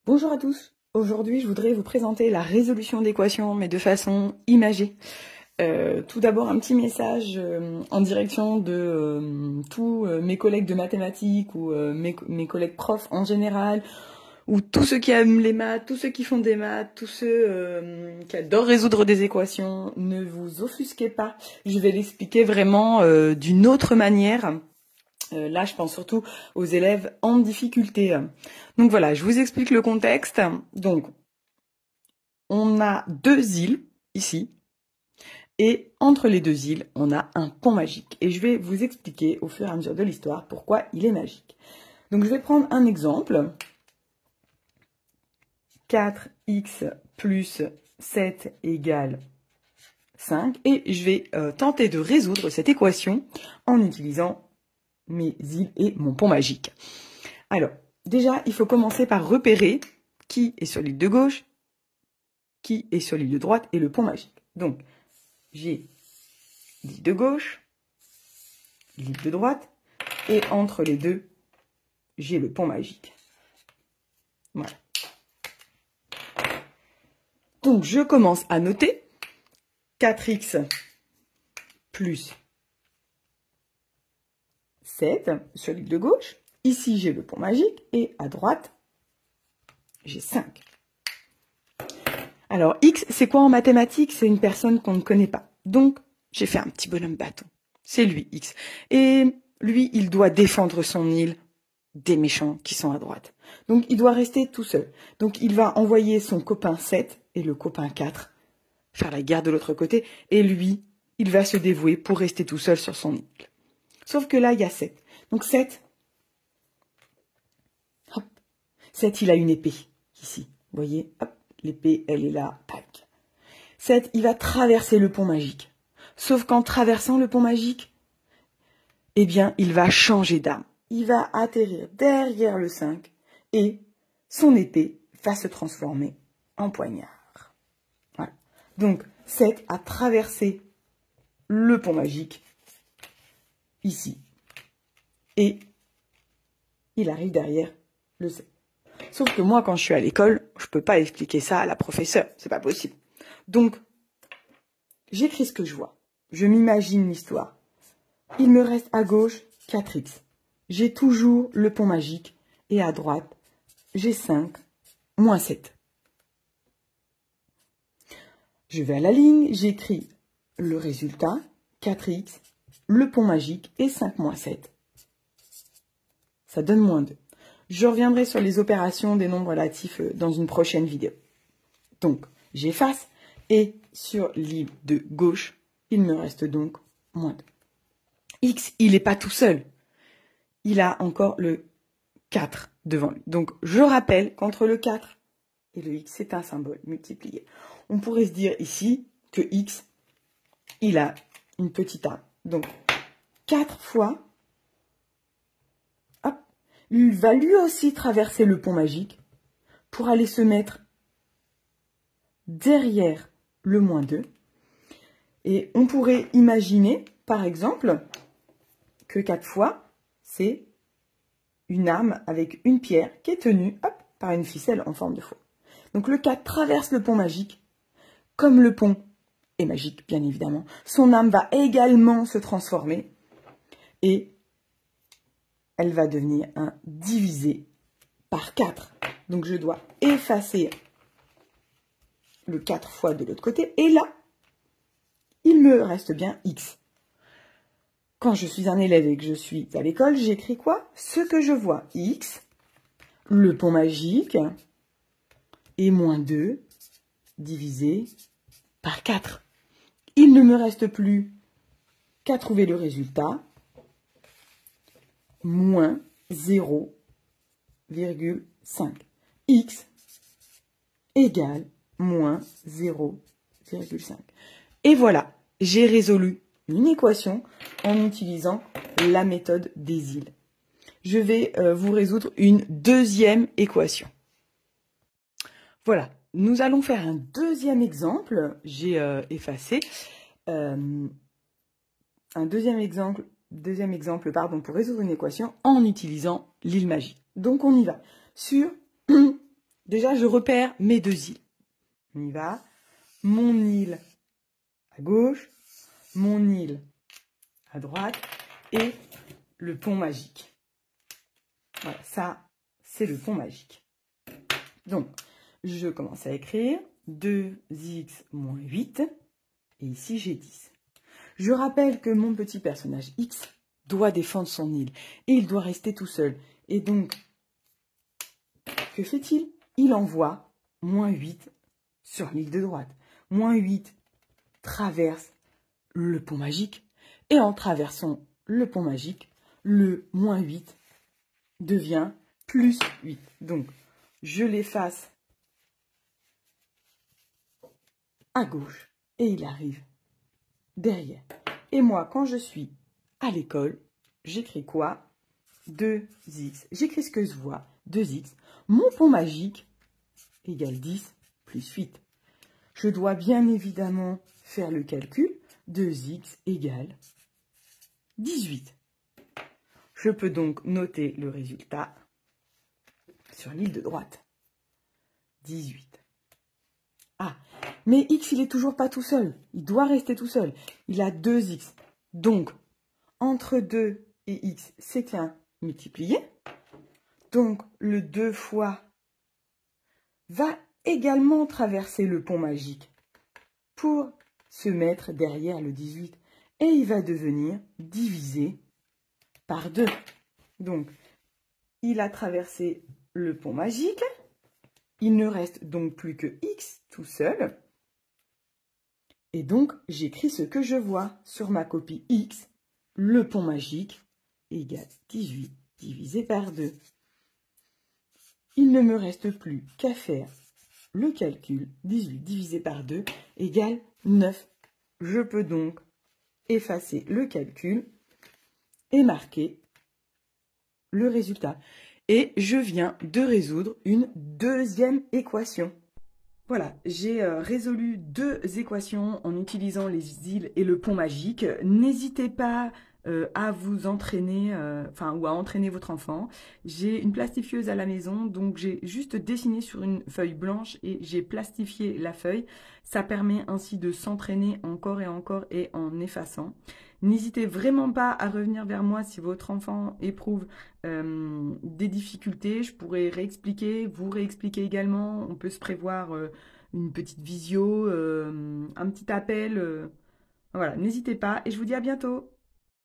Bonjour à tous. Aujourd'hui, je voudrais vous présenter la résolution d'équations, mais de façon imagée. Tout d'abord, un petit message en direction de tous mes collègues de mathématiques ou mes collègues profs en général, ou tous ceux qui aiment les maths, tous ceux qui font des maths, tous ceux qui adorent résoudre des équations. Ne vous offusquez pas, je vais l'expliquer vraiment d'une autre manière. Là, je pense surtout aux élèves en difficulté. Donc voilà, je vous explique le contexte. Donc, on a deux îles ici, et entre les deux îles, on a un pont magique. Et je vais vous expliquer au fur et à mesure de l'histoire pourquoi il est magique. Donc, je vais prendre un exemple. 4x plus 7 égale 5. Et je vais tenter de résoudre cette équation en utilisant mes îles et mon pont magique. Alors, déjà, il faut commencer par repérer qui est sur l'île de gauche, qui est sur l'île de droite et le pont magique. Donc, j'ai l'île de gauche, l'île de droite, et entre les deux, j'ai le pont magique. Voilà. Donc, je commence à noter 4x plus 7 sur l'île de gauche. Ici, j'ai le pont magique et à droite, j'ai 5. Alors, X, c'est quoi en mathématiques? C'est une personne qu'on ne connaît pas. Donc, j'ai fait un petit bonhomme bâton. C'est lui, X. Et lui, il doit défendre son île des méchants qui sont à droite. Donc, il doit rester tout seul. Donc, il va envoyer son copain 7 et le copain 4 faire la guerre de l'autre côté. Et lui, il va se dévouer pour rester tout seul sur son île. Sauf que là, il y a 7. Donc, 7, hop, 7, il a une épée, ici. Vous voyez, hop, l'épée, elle est là, tac. 7, il va traverser le pont magique. Sauf qu'en traversant le pont magique, eh bien, il va changer d'arme. Il va atterrir derrière le 5 et son épée va se transformer en poignard. Voilà. Donc, 7 a traversé le pont magique, ici. Et il arrive derrière le 7. Sauf que moi, quand je suis à l'école, je ne peux pas expliquer ça à la professeure. C'est pas possible. Donc, j'écris ce que je vois. Je m'imagine l'histoire. Il me reste à gauche 4x. J'ai toujours le pont magique. Et à droite, j'ai 5 moins 7. Je vais à la ligne, j'écris le résultat, 4x, le pont magique et 5 moins 7. Ça donne moins 2. Je reviendrai sur les opérations des nombres relatifs dans une prochaine vidéo. Donc, j'efface et sur l'île de gauche, il me reste donc moins 2. X, il n'est pas tout seul. Il a encore le 4 devant lui. Donc, je rappelle qu'entre le 4 et le X, c'est un symbole multiplié. On pourrait se dire ici que X, il a une petite arme. Donc, 4 fois, hop, il va lui aussi traverser le pont magique pour aller se mettre derrière le moins 2. Et on pourrait imaginer, par exemple, que 4 fois, c'est une arme avec une pierre qui est tenue hop, par une ficelle en forme de fouet. Donc le 4 traverse le pont magique. Comme le pont est magique, bien évidemment, son âme va également se transformer et elle va devenir un divisé par 4. Donc je dois effacer le 4 fois de l'autre côté. Et là, il me reste bien X. Quand je suis un élève et que je suis à l'école, j'écris quoi? Ce que je vois. X, le pont magique, et moins 2 divisé par 4. Il ne me reste plus qu'à trouver le résultat. Moins 0,5. X égale moins 0,5. Et voilà, j'ai résolu une équation en utilisant la méthode des îles. Je vais vous résoudre une deuxième équation. Voilà, nous allons faire un deuxième exemple. J'ai effacé un deuxième exemple pour résoudre une équation en utilisant l'île magique. Donc on y va sur déjà, je repère mes deux îles. On y va. Mon île à gauche, mon île à droite et le pont magique. Voilà, ça, c'est le pont magique. Donc, je commence à écrire 2x moins 8. Et ici, j'ai 10. Je rappelle que mon petit personnage X doit défendre son île. Et il doit rester tout seul. Et donc, que fait-il? Il envoie moins 8 sur l'île de droite. Moins 8 traverse le pont magique. Et en traversant le pont magique, le moins 8 devient plus 8. Donc, je l'efface à gauche et il arrive derrière. Et moi, quand je suis à l'école, j'écris quoi? 2x. J'écris ce que je vois. 2x. Mon pont magique égale 10 plus 8. Je dois bien évidemment faire le calcul. 2x égale 18. Je peux donc noter le résultat sur l'île de droite. 18. Ah, mais x, il est toujours pas tout seul. Il doit rester tout seul. Il a 2x. Donc, entre 2 et x, c'est un multiplié. Donc, le 2 fois va également traverser le pont magique pour se mettre derrière le 18. Et il va devenir divisé par 2. Donc, il a traversé le pont magique. Il ne reste donc plus que x tout seul. Et donc, j'écris ce que je vois sur ma copie x. Le pont magique égale 18 divisé par 2. Il ne me reste plus qu'à faire le calcul. 18 divisé par 2 égale 9. Je peux donc effacer le calcul et marquer le résultat. Et je viens de résoudre une deuxième équation. Voilà, j'ai résolu deux équations en utilisant les îles et le pont magique. N'hésitez pas à vous entraîner, ou à entraîner votre enfant. J'ai une plastifieuse à la maison, donc j'ai juste dessiné sur une feuille blanche et j'ai plastifié la feuille. Ça permet ainsi de s'entraîner encore et en effaçant. N'hésitez vraiment pas à revenir vers moi si votre enfant éprouve des difficultés. Je pourrais réexpliquer, vous réexpliquer également. On peut se prévoir une petite visio, un petit appel. Voilà, n'hésitez pas et je vous dis à bientôt.